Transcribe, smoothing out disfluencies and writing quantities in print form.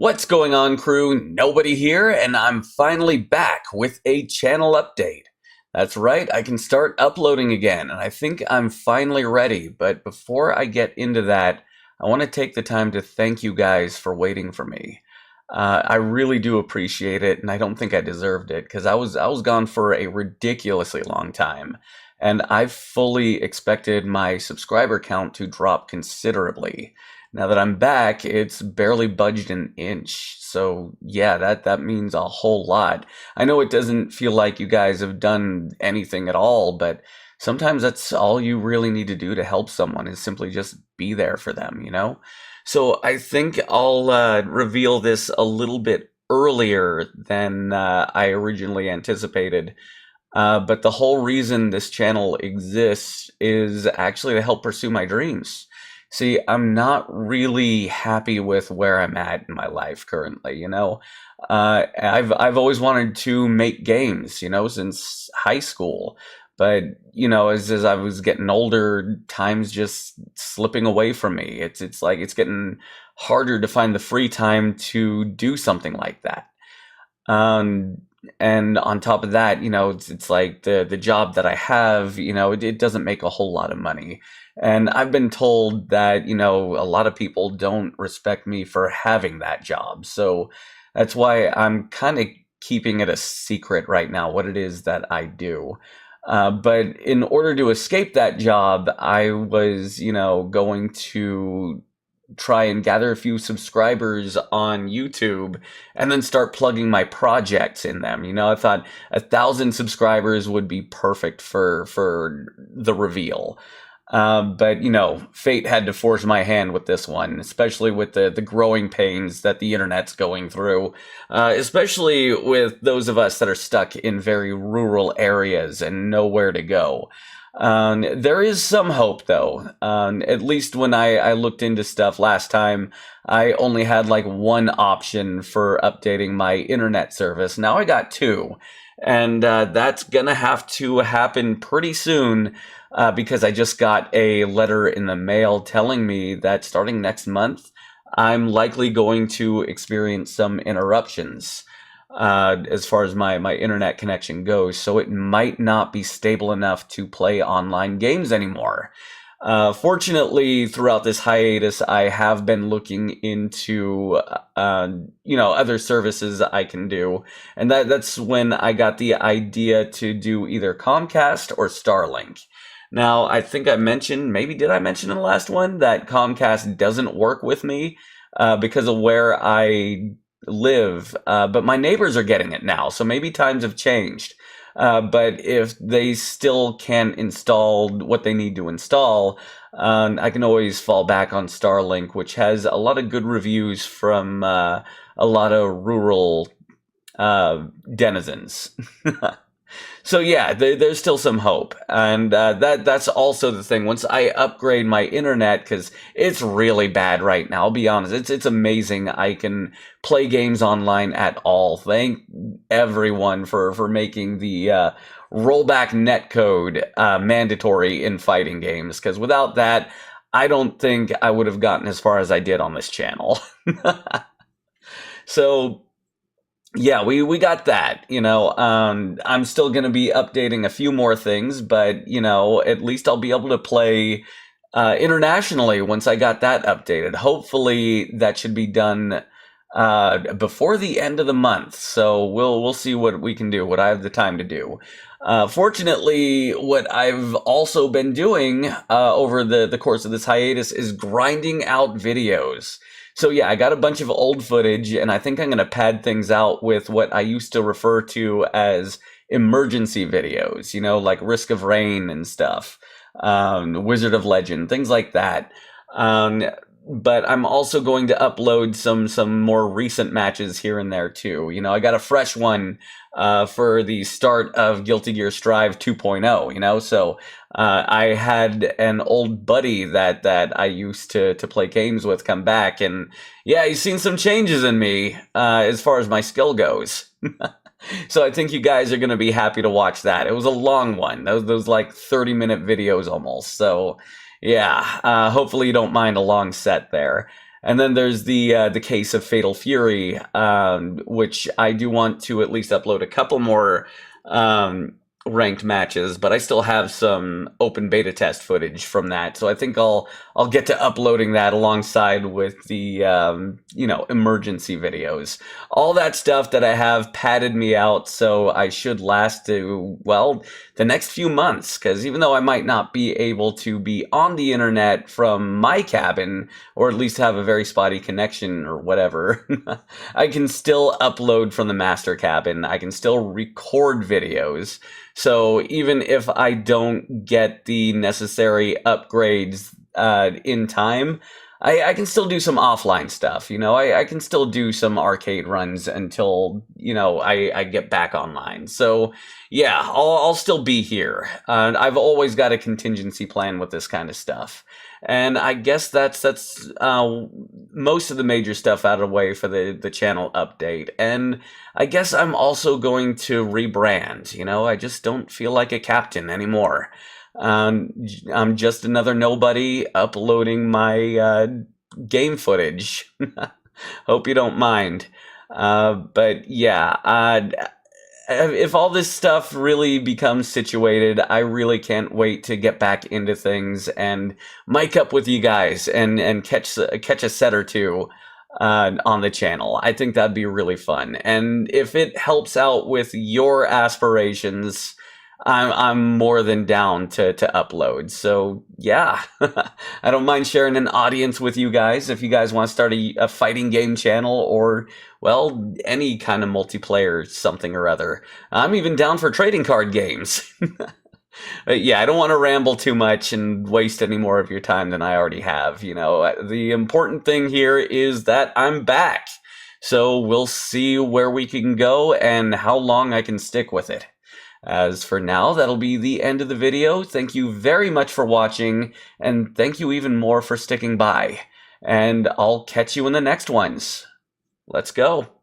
What's going on, crew? Nobody here, and I'm finally back with a channel update. That's right, I can start uploading again, and I think I'm finally ready. But before I get into that, I want to take the time to thank you guys for waiting for me. I really do appreciate it, and I don't think I deserved it because I was gone for a ridiculously long time, and I fully expected my subscriber count to drop considerably. Now that I'm back, it's barely budged an inch. So yeah, that means a whole lot. I know it doesn't feel like you guys have done anything at all, but sometimes that's all you really need to do to help someone is simply just be there for them, you know? So I think I'll reveal this a little bit earlier than I originally anticipated. But the whole reason this channel exists is actually to help pursue my dreams. See, I'm not really happy with where I'm at in my life currently, you know. I've always wanted to make games, you know, since high school. But, you know, as I was getting older, time's just slipping away from me. It's like it's getting harder to find the free time to do something like that. Um, and on top of that, you know, it's like the job that I have, you know, it doesn't make a whole lot of money. And I've been told that, you know, a lot of people don't respect me for having that job. So that's why I'm kind of keeping it a secret right now, what it is that I do. But in order to escape that job, I was, you know, going to try and gather a few subscribers on YouTube and then start plugging my projects in them. You know, I thought 1,000 subscribers would be perfect for the reveal. But you know, fate had to force my hand with this one, especially with the growing pains that the internet's going through, especially with those of us that are stuck in very rural areas and nowhere to go. There is some hope, though. At least when I looked into stuff last time, I only had like one option for updating my internet service. Now I got two, and that's gonna have to happen pretty soon because I just got a letter in the mail telling me that starting next month, I'm likely going to experience some interruptions as far as my internet connection goes. So it might not be stable enough to play online games anymore. Fortunately, throughout this hiatus, I have been looking into, you know, other services I can do, and that's when I got the idea to do either Comcast or Starlink. Now, I think I mentioned, maybe did I mention in the last one, that Comcast doesn't work with me because of where I live, but my neighbors are getting it now, so maybe times have changed. But if they still can't install what they need to install, I can always fall back on Starlink, which has a lot of good reviews from a lot of rural denizens. So yeah, there's still some hope, and that's also the thing. Once I upgrade my internet, because it's really bad right now, I'll be honest, it's amazing I can play games online at all. Thank everyone for making the rollback netcode mandatory in fighting games, because without that, I don't think I would have gotten as far as I did on this channel. So yeah, we got that, you know. I'm still going to be updating a few more things, but, you know, at least I'll be able to play internationally once I got that updated. Hopefully that should be done before the end of the month. So we'll see what we can do, what I have the time to do. Fortunately, what I've also been doing over the course of this hiatus is grinding out videos. So yeah, I got a bunch of old footage, and I think I'm going to pad things out with what I used to refer to as emergency videos, you know, like Risk of Rain and stuff, Wizard of Legend, things like that. But I'm also going to upload some more recent matches here and there too. You know, I got a fresh one for the start of Guilty Gear Strive 2.0, you know, so I had an old buddy that I used to play games with come back, and yeah, he's seen some changes in me as far as my skill goes. So I think you guys are going to be happy to watch that. It was a long one. Those like 30-minute videos almost. So yeah, hopefully you don't mind a long set there. And then there's the case of Fatal Fury, which I do want to at least upload a couple more um, ranked matches, but I still have some open beta test footage from that, so I think I'll get to uploading that alongside with the emergency videos. All that stuff that I have padded me out, so I should last to, well, the next few months, because even though I might not be able to be on the internet from my cabin, or at least have a very spotty connection or whatever, I can still upload from the master cabin. I can still record videos. So even if I don't get the necessary upgrades in time, I can still do some offline stuff. I can still do some arcade runs until, I get back online. So yeah, I'll still be here. I've always got a contingency plan with this kind of stuff. And I guess that's most of the major stuff out of the way for the channel update. And I guess I'm also going to rebrand. I just don't feel like a captain anymore. I'm just another nobody uploading my game footage. Hope you don't mind. But yeah, if all this stuff really becomes situated, I really can't wait to get back into things and mic up with you guys and catch a set or two on the channel. I think that'd be really fun. And if it helps out with your aspirations, I'm more than down to upload. So yeah, I don't mind sharing an audience with you guys if you guys want to start a fighting game channel, or, well, any kind of multiplayer something or other. I'm even down for trading card games. But yeah, I don't want to ramble too much and waste any more of your time than I already have. The important thing here is that I'm back. So we'll see where we can go and how long I can stick with it. As for now, that'll be the end of the video. Thank you very much for watching, and thank you even more for sticking by. And I'll catch you in the next ones. Let's go.